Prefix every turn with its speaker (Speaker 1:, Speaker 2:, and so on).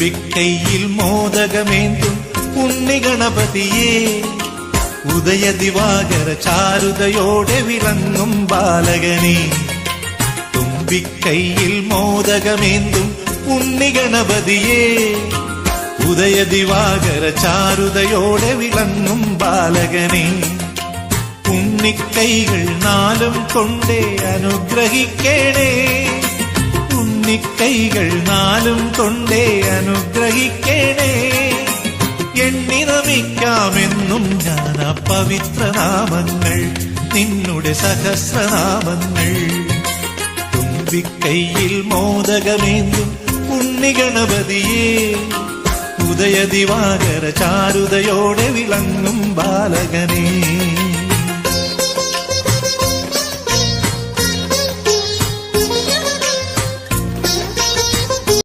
Speaker 1: തുമ്പിക്കൈയിൽ മോദകമേന്തും ഉണ്ണിഗണപതിയേ, ഉദയദിവാകര ചാരുതയോടെ വിളങ്ങും ബാലകനേ. തുമ്പിക്കൈയിൽ മോദകമേന്തും ഉണ്ണിഗണപതിയേ, ഉദയദിവാകര ചാരുതയോടെ വിളങ്ങും ബാലകനേ. ഉണ്ണിക്കൈകൾ നാലും കൊണ്ടേ അനുഗ്രഹിക്കണേ, ഉണ്ണിക്കൈകൾ നാലും കൊണ്ടേ അനുഗ്രഹിക്കണേ. എണ്ണി നമിക്കാമെന്നും ഞാൻ ആ പവിത്രനാമങ്ങൾ, നിന്നുടെ സഹസ്രനാമങ്ങൾ. തുമ്പിക്കൈയിൽ മോദകമേന്തും ഉണ്ണിഗണപതിയേ, ഉദയദിവാകര ചാരുതയോടെ വിളങ്ങും ബാലകനേ.